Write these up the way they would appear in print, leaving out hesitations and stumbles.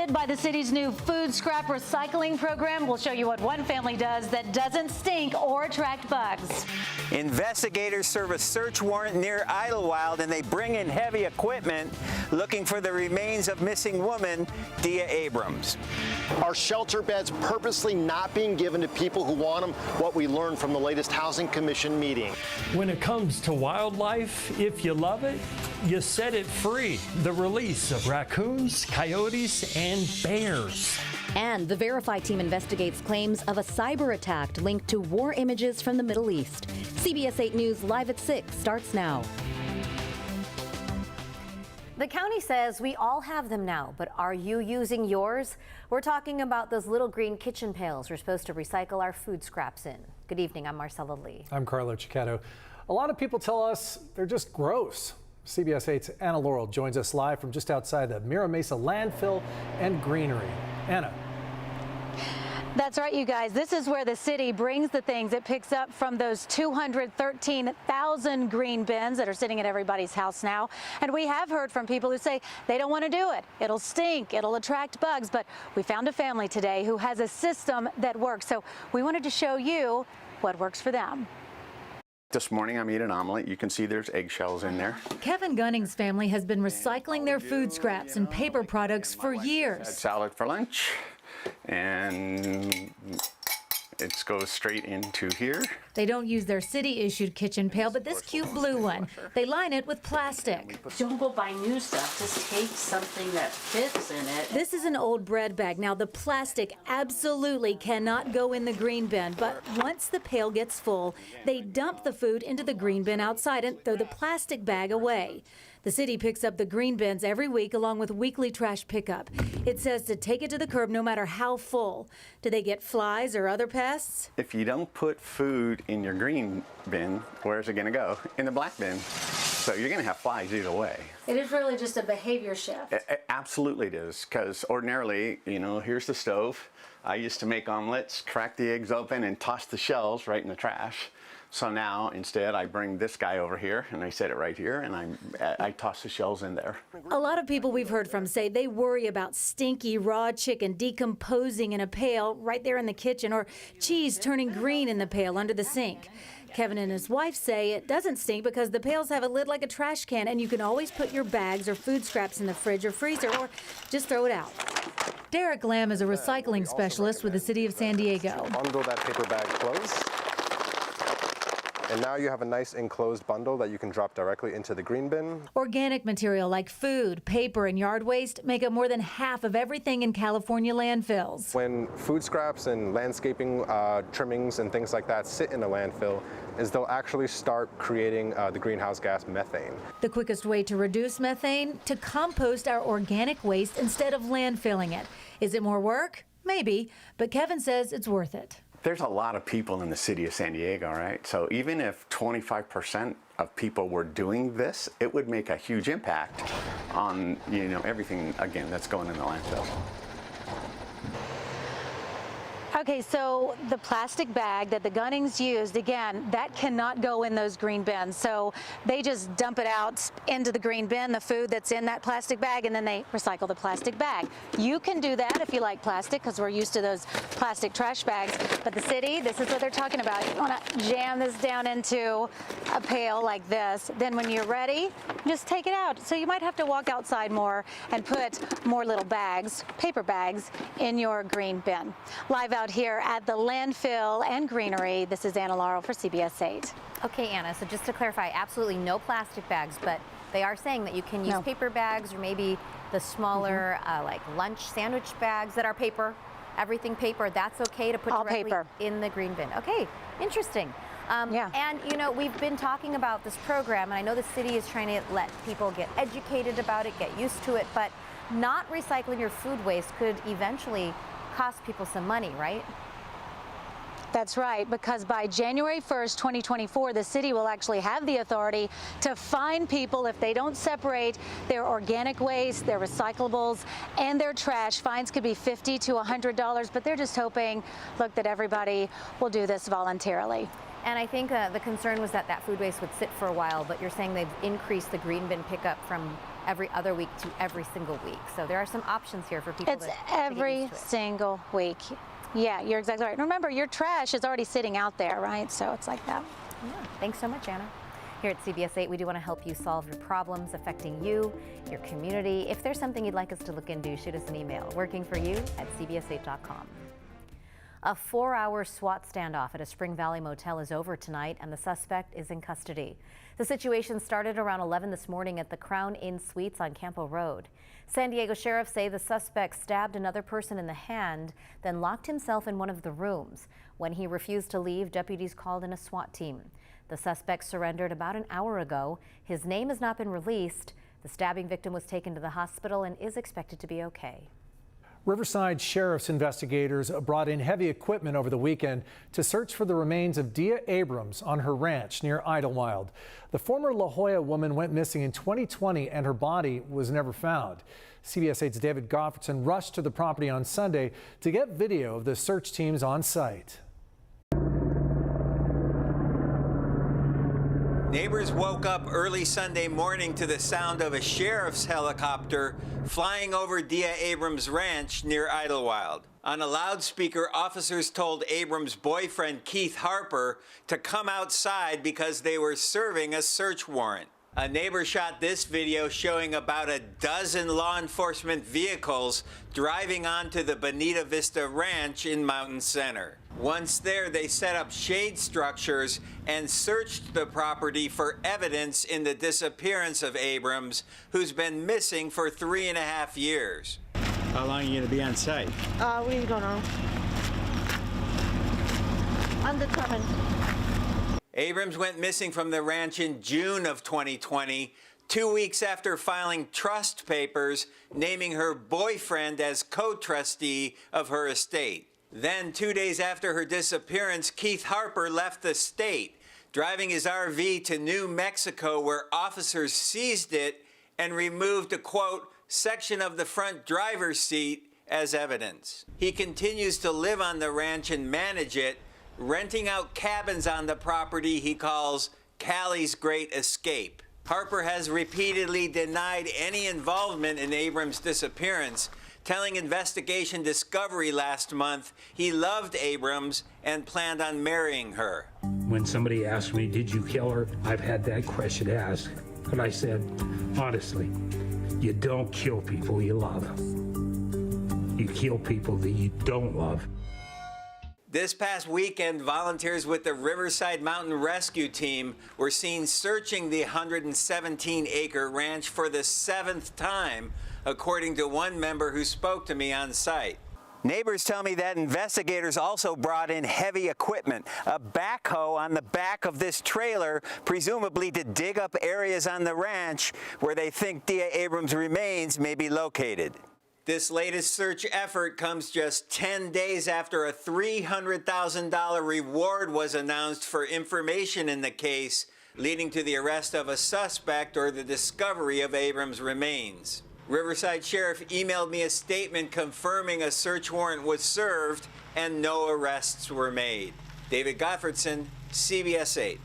excited by the city's new food scrap recycling program. We'll show you what one family does that doesn't stink or attract bugs. Investigators serve a search warrant near Idlewild, and they bring in heavy equipment looking for the remains of missing woman, Dia Abrams. Are shelter beds purposely not being given to people who want them? What we learned from the latest Housing Commission meeting. When it comes to wildlife, if you love it, you set it free. The release of raccoons, coyotes, and bears. And the Verify team investigates claims of a cyber attack linked to war images from the Middle East. CBS 8 News Live at 6 starts now. The county says we all have them now, but are you using yours? We're talking about those little green kitchen pails we're supposed to recycle our food scraps in. Good evening, I'm Marcella Lee. I'm Carlo Cicchetto. A lot of people tell us they're just gross. CBS 8's Anna Laurel joins us live from just outside the Mira Mesa landfill and greenery. Anna. That's right, you guys. This is where the city brings the things it picks up from those 213,000 green bins that are sitting at everybody's house now. And we have heard from people who say they don't want to do it. It'll stink, it'll attract bugs. But we found a family today who has a system that works. So we wanted to show you what works for them. This morning I made an omelet. You can see there's eggshells in there. Kevin Gunning's family has been recycling their food scraps and paper products for years. Had salad for lunch, and it goes straight into here. They don't use their city-issued kitchen pail, but this cute blue one. They line it with plastic. Don't go buy new stuff. Just take something that fits in it. This is an old bread bag. Now, the plastic absolutely cannot go in the green bin, but once the pail gets full, they dump the food into the green bin outside and throw the plastic bag away. The city picks up the green bins every week along with weekly trash pickup. It says to take it to the curb no matter how full. Do they get flies or other pests? If you don't put food in your green bin, where's it going to go? In the black bin. So you're going to have flies either way. It is really just a behavior shift. Absolutely it is, because ordinarily, you know, here's the stove. I used to make omelets, crack the eggs open, and toss the shells right in the trash. So now, instead, I bring this guy over here, and I set it right here, and I toss the shells in there. A lot of people we've heard from say they worry about stinky raw chicken decomposing in a pail right there in the kitchen, or cheese turning green in the pail under the sink. Kevin and his wife say it doesn't stink because the pails have a lid like a trash can, and you can always put your bags or food scraps in the fridge or freezer, or just throw it out. Derek Lamb is a recycling specialist with the city of San Diego. Bundle that paper bag close. And now you have a nice enclosed bundle that you can drop directly into the green bin. Organic material like food, paper, and yard waste make up more than half of everything in California landfills. When food scraps and landscaping trimmings and things like that sit in a landfill, is they'll actually start creating the greenhouse gas methane. The quickest way to reduce methane? To compost our organic waste instead of landfilling it. Is it more work? Maybe, but Kevin says it's worth it. There's a lot of people in the city of San Diego, right? So even if 25% of people were doing this, it would make a huge impact on, you know, everything, again, that's going in the landfill. Okay, so the plastic bag that the Gunnings used, again, that cannot go in those green bins. So they just dump it out into the green bin, the food that's in that plastic bag, and then they recycle the plastic bag. You can do that if you like plastic, because we're used to those plastic trash bags. But the city, this is what they're talking about. You want to jam this down into a pail like this. Then when you're ready, just take it out. So you might have to walk outside more and put more little bags, paper bags, in your green bin. Live out here at the landfill and greenery. This is Anna Laurel for CBS 8. Okay, Anna, so just to clarify, absolutely no plastic bags, but they are saying that you can use paper bags or maybe the smaller like lunch sandwich bags that are paper, everything paper. That's okay to put all directly paper in the green bin. Okay, interesting. And you know, we've been talking about this program, and I know the city is trying to let people get educated about it, get used to it, but not recycling your food waste could eventually cost people some money, right? That's right, because by January 1st, 2024, the city will actually have the authority to fine people if they don't separate their organic waste, their recyclables, and their trash. Fines could be $50 to $100, but they're just hoping, look, that everybody will do this voluntarily. And I think the concern was that that food waste would sit for a while, but you're saying they've increased the green bin pickup from every other week to every single week. So there are some options here for people. It's every single week. Yeah, you're exactly right. Remember, your trash is already sitting out there, right? So it's like that. Yeah. Thanks so much, Anna. Here at CBS 8, we do want to help you solve your problems affecting you, your community. If there's something you'd like us to look into, shoot us an email, workingforyou@cbs8.com. A 4-hour SWAT standoff at a Spring Valley motel is over tonight, and the suspect is in custody. The situation started around 11 this morning at the Crown Inn Suites on Campo Road. San Diego sheriffs say the suspect stabbed another person in the hand, then locked himself in one of the rooms. When he refused to leave, deputies called in a SWAT team. The suspect surrendered about an hour ago. His name has not been released. The stabbing victim was taken to the hospital and is expected to be okay. Riverside Sheriff's investigators brought in heavy equipment over the weekend to search for the remains of Dia Abrams on her ranch near Idlewild. The former La Jolla woman went missing in 2020 and her body was never found. CBS 8's David Goffredson rushed to the property on Sunday to get video of the search teams on site. Neighbors woke up early Sunday morning to the sound of a sheriff's helicopter flying over Dia Abrams' ranch near Idlewild. On a loudspeaker, officers told Abrams' boyfriend Keith Harper to come outside because they were serving a search warrant. A neighbor shot this video showing about a dozen law enforcement vehicles driving onto the Bonita Vista Ranch in Mountain Center. Once there, they set up shade structures and searched the property for evidence in the disappearance of Abrams, who's been missing for 3.5 years. How long are you going to be on site? We don't know. Undetermined. Abrams went missing from the ranch in June of 2020, 2 weeks after filing trust papers naming her boyfriend as co-trustee of her estate. Then, 2 days after her disappearance, Keith Harper left the state, driving his RV to New Mexico, where officers seized it and removed a, quote, section of the front driver's seat as evidence. He continues to live on the ranch and manage it, renting out cabins on the property he calls Callie's Great Escape. Harper has repeatedly denied any involvement in Abrams' disappearance, telling Investigation Discovery last month he loved Abrams and planned on marrying her. When somebody asked me, did you kill her? I've had that question asked, and I said, honestly, you don't kill people you love. You kill people that you don't love. This past weekend, volunteers with the Riverside Mountain Rescue Team were seen searching the 117-acre ranch for the 7th time, according to one member who spoke to me on site. Neighbors tell me that investigators also brought in heavy equipment, a backhoe on the back of this trailer, presumably to dig up areas on the ranch where they think Dia Abrams' remains may be located. This latest search effort comes just 10 days after a $300,000 reward was announced for information in the case, leading to the arrest of a suspect or the discovery of Abrams' remains. Riverside Sheriff emailed me a statement confirming a search warrant was served and no arrests were made. David Goffredson, CBS 8.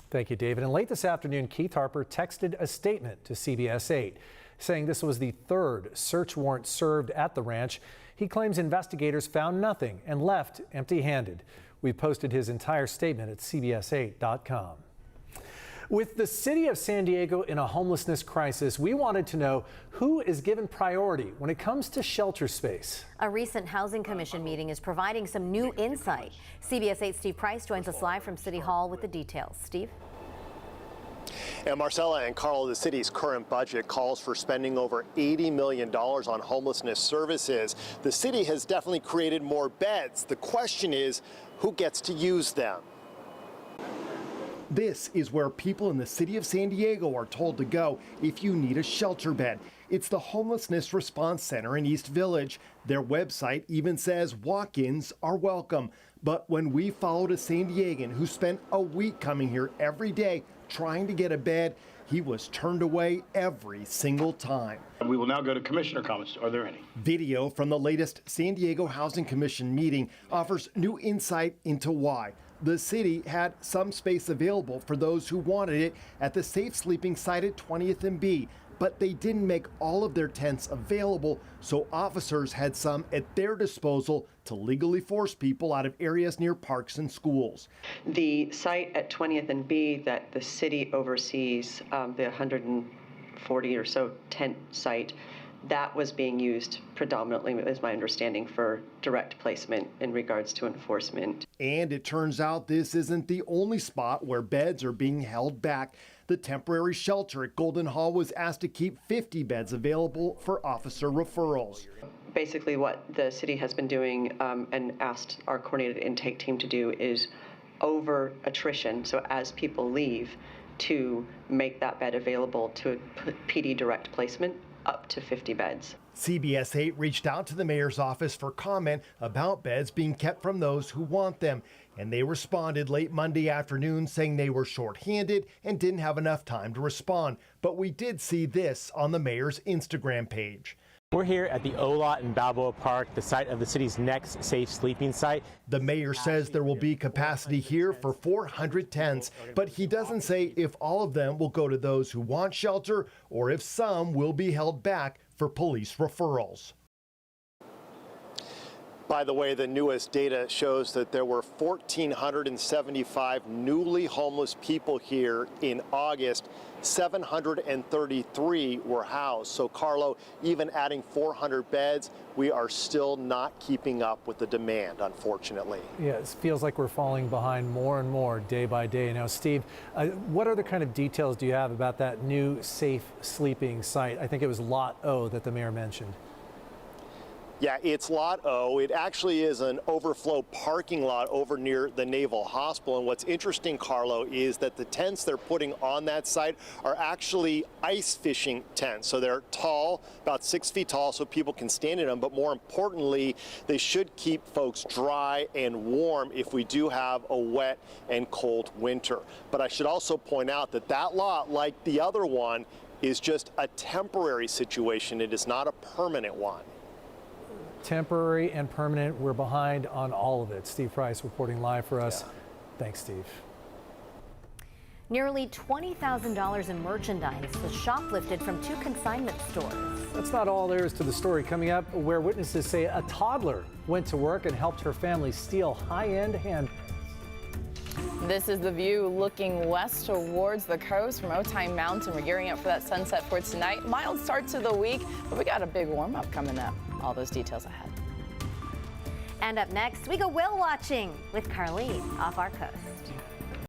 Thank you, David. And late this afternoon, Keith Harper texted a statement to CBS 8. Saying this was the 3rd search warrant served at the ranch. He claims investigators found nothing and left empty-handed. We posted his entire statement at cbs8.com. With the city of San Diego in a homelessness crisis, we wanted to know who is given priority when it comes to shelter space. A recent Housing Commission meeting is providing some new insight. CBS 8's Steve Price joins us live from City Hall with the details. Steve? And Marcella and Carl, the city's current budget calls for spending over $80 million on homelessness services. The city has definitely created more beds. The question is, who gets to use them? This is where people in the city of San Diego are told to go if you need a shelter bed. It's the Homelessness Response Center in East Village. Their website even says walk-ins are welcome. But when we followed a San Diegan who spent a week coming here every day trying to get a bed, he was turned away every single time. We will now go to commissioner comments. Are there any? Video from the latest San Diego Housing Commission meeting offers new insight into why. The city had some space available for those who wanted it at the safe sleeping site at 20th and B, but they didn't make all of their tents available, so officers had some at their disposal to legally force people out of areas near parks and schools. The site at 20th and B that the city oversees, the 140 or so tent site, that was being used predominantly, is my understanding, for direct placement in regards to enforcement. And it turns out this isn't the only spot where beds are being held back. The temporary shelter at Golden Hall was asked to keep 50 beds available for officer referrals. Basically what the city has been doing and asked our coordinated intake team to do is over attrition, so as people leave, to make that bed available to PD direct placement up to 50 beds. CBS 8 reached out to the mayor's office for comment about beds being kept from those who want them, and they responded late Monday afternoon saying they were short-handed and didn't have enough time to respond. But we did see this on the mayor's Instagram page. We're here at the O-Lot in Balboa Park, the site of the city's next safe sleeping site. The mayor says there will be capacity here for 400 tents, but he doesn't say if all of them will go to those who want shelter or if some will be held back for police referrals. By the way, the newest data shows that there were 1,475 newly homeless people here in August. 733 were housed. So, Carlo, even adding 400 beds, we are still not keeping up with the demand, unfortunately. Yeah, it feels like we're falling behind more and more day by day. Now, Steve, what other kind of details do you have about that new safe sleeping site? I think it was Lot O that the mayor mentioned. Yeah, it's Lot O. It actually is an overflow parking lot over near the Naval Hospital. And what's interesting, Carlo, is that the tents they're putting on that site are actually ice fishing tents. So they're tall, about 6 feet tall, so people can stand in them. But more importantly, they should keep folks dry and warm if we do have a wet and cold winter. But I should also point out that that lot, like the other one, is just a temporary situation. It is not a permanent one. Temporary and permanent. We're behind on all of it. Steve Price reporting live for us. Yeah. Thanks, Steve. Nearly $20,000 in merchandise was shoplifted from 2 consignment stores. That's not all there is to the story. Coming up, where witnesses say a toddler went to work and helped her family steal high-end handbags. This is the view looking west towards the coast from Otay Mountain. We're gearing up for that sunset for tonight. Mild start to the week, but we got a big warm-up coming up. All those details ahead. And up next, we go whale watching with Carlene off our coast.